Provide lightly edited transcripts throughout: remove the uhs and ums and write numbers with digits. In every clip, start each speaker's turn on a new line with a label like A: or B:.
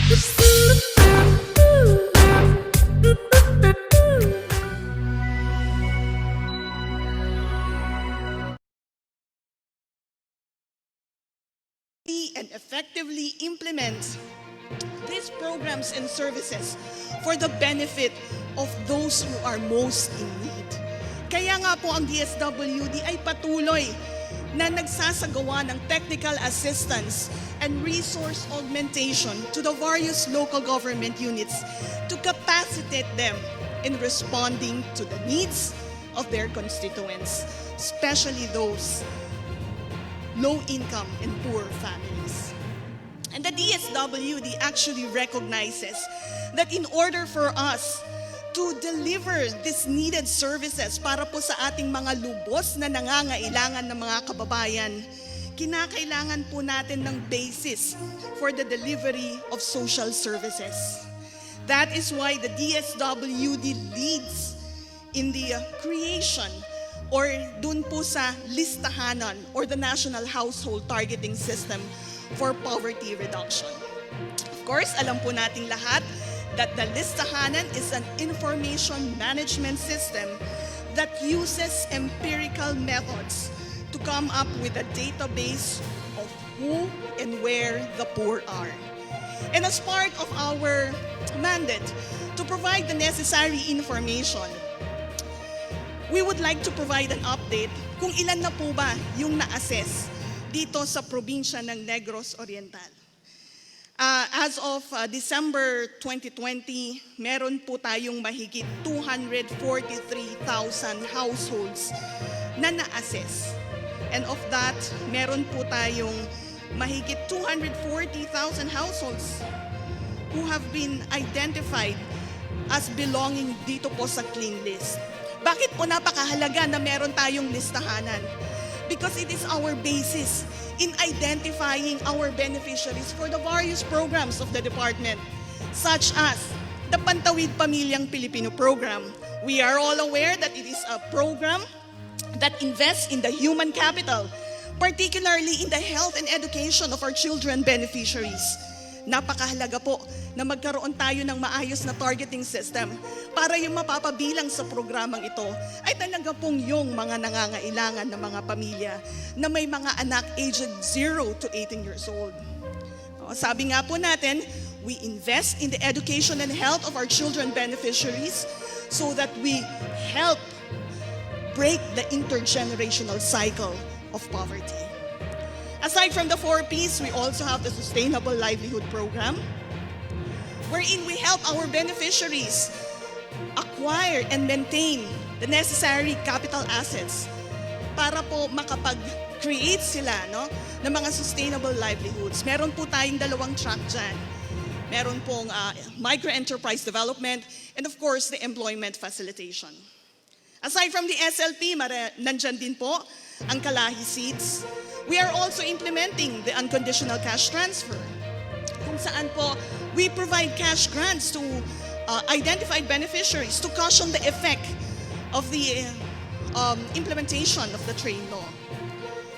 A: And effectively implement these programs and services for the benefit of those who are most in need. Kaya nga po ang DSWD ay patuloy na nagsasagawa ng technical assistance and resource augmentation to the various local government units to capacitate them in responding to the needs of their constituents, especially those low-income and poor families. And the DSWD actually recognizes that in order for us to deliver these needed services para po sa ating mga lubos na nangangailangan ng mga kababayan, kinakailangan po natin ng basis for the delivery of social services. That is why the DSWD leads in the creation or dun po sa listahanan or the National Household Targeting System for Poverty Reduction. Of course, alam po nating lahat that the listahanan is an information management system that uses empirical methods to come up with a database of who and where the poor are. And as part of our mandate to provide the necessary information, we would like to provide an update kung ilan na po ba yung na-assess dito sa probinsya ng Negros Oriental. As of December 2020, meron po tayong mahigit 243,000 households na na-assess. And of that, meron po tayong mahigit 240,000 households who have been identified as belonging dito po sa clean list. Bakit po napakahalaga na meron tayong listahanan? Because it is our basis in identifying our beneficiaries for the various programs of the department, such as the Pantawid Pamilyang Pilipino program. We are all aware that it is a program that invests in the human capital, particularly in the health and education of our children beneficiaries. Napakahalaga po na magkaroon tayo ng maayos na targeting system para yung mapapabilang sa programang ito ay talaga pong yung mga nangangailangan ng mga pamilya na may mga anak aged 0 to 18 years old. Sabi nga po natin, we invest in the education and health of our children beneficiaries so that we help break the intergenerational cycle of poverty. Aside from the 4 Ps, we also have the Sustainable Livelihood Program, wherein we help our beneficiaries acquire and maintain the necessary capital assets para po makapag-create sila ng mga sustainable livelihoods. Meron po tayong 2 track dyan. Meron pong micro-enterprise development and of course, the employment facilitation. Aside from the SLP, nandyan din po ang Kalahi Seeds. We are also implementing the unconditional cash transfer, kung saan po we provide cash grants to identified beneficiaries to cushion the effect of the implementation of the trade law.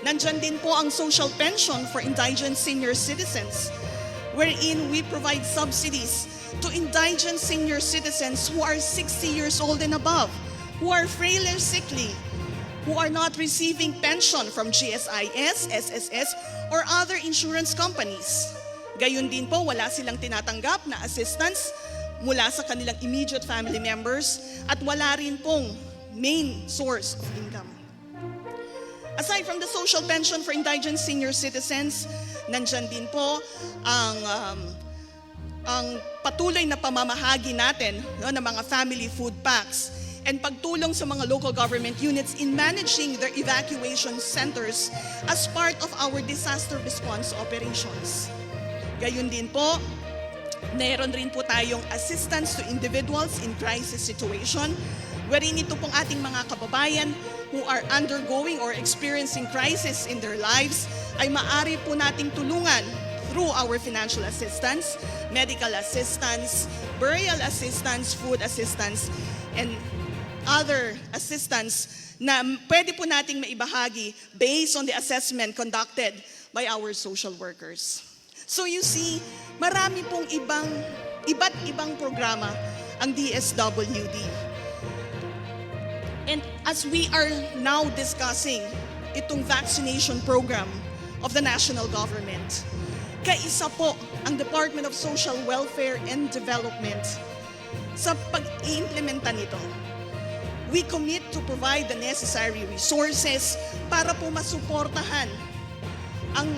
A: Nandyan din po ang social pension for indigent senior citizens, wherein we provide subsidies to indigent senior citizens who are 60 years old and above, who are frail and sickly, who are not receiving pension from GSIS, SSS, or other insurance companies. Gayun din po, wala silang tinatanggap na assistance mula sa kanilang immediate family members at wala rin pong main source of income. Aside from the social pension for indigent senior citizens, nandyan din po ang patuloy na pamamahagi natin ng mga family food packs and pagtulong sa mga local government units in managing their evacuation centers as part of our disaster response operations. Gayun din po, meron rin po tayong assistance to individuals in crisis situation, wherein ito pong ating mga kababayan who are undergoing or experiencing crisis in their lives ay maaari po nating tulungan through our financial assistance, medical assistance, burial assistance, food assistance, and other assistance na pwede po nating maibahagi based on the assessment conducted by our social workers. So you see, marami pong iba't ibang programa ang DSWD. And as we are now discussing itong vaccination program of the national government, kaisa po ang Department of Social Welfare and Development sa pag-iimplementa nito. We commit to provide the necessary resources para po masuportahan ang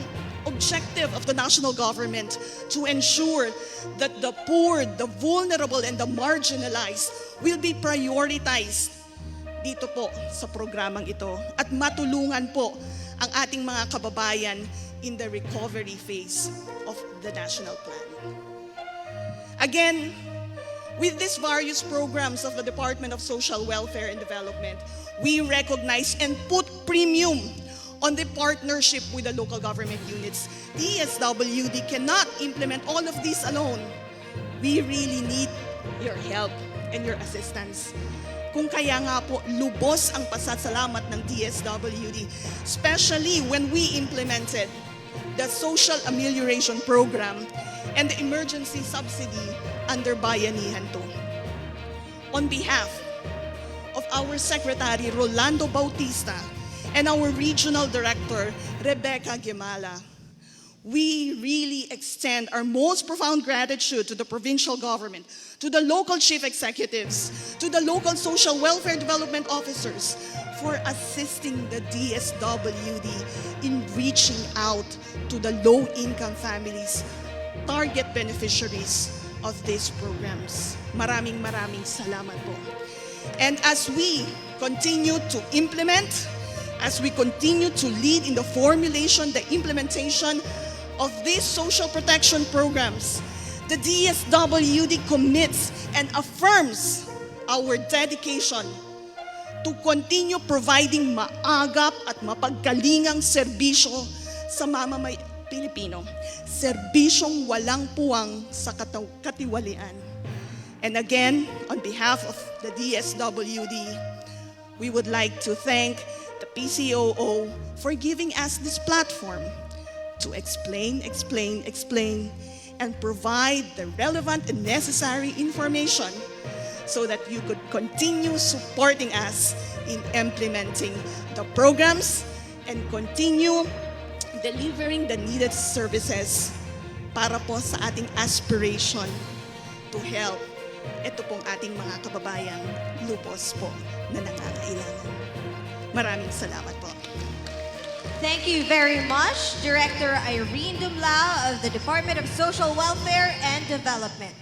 A: objective of the national government to ensure that the poor, the vulnerable, and the marginalized will be prioritized dito po sa programang ito at matulungan po ang ating mga kababayan in the recovery phase of the national plan. Again, with these various programs of the Department of Social Welfare and Development, we recognize and put premium on the partnership with the local government units. DSWD cannot implement all of these alone. We really need your help and your assistance. Kung kaya nga po, lubos ang pasasalamat ng DSWD, especially when we implemented the Social Amelioration Program and the Emergency Subsidy under Bayanihan 2. On behalf of our Secretary Rolando Bautista and our Regional Director Rebecca Gemala, we really extend our most profound gratitude to the provincial government, to the local chief executives, to the local social welfare development officers for assisting the DSWD in reaching out to the low-income families, target beneficiaries of these programs. Maraming salamat po. And as we continue to implement, as we continue to lead in the formulation, the implementation of these social protection programs, the DSWD commits and affirms our dedication to continue providing maagap at mapagkalingang serbisyo sa mamamayang Pilipino. Serbisyong walang puwang sa katiwalian. And again, on behalf of the DSWD, we would like to thank the PCOO for giving us this platform to explain, and provide the relevant and necessary information so that you could continue supporting us in implementing the programs and continue delivering the needed services para po sa ating aspiration to help ito pong ating mga kababayang lupos po na nangangailangan. Maraming salamat po.
B: Thank you very much, Director Irene Dumlao of the Department of Social Welfare and Development.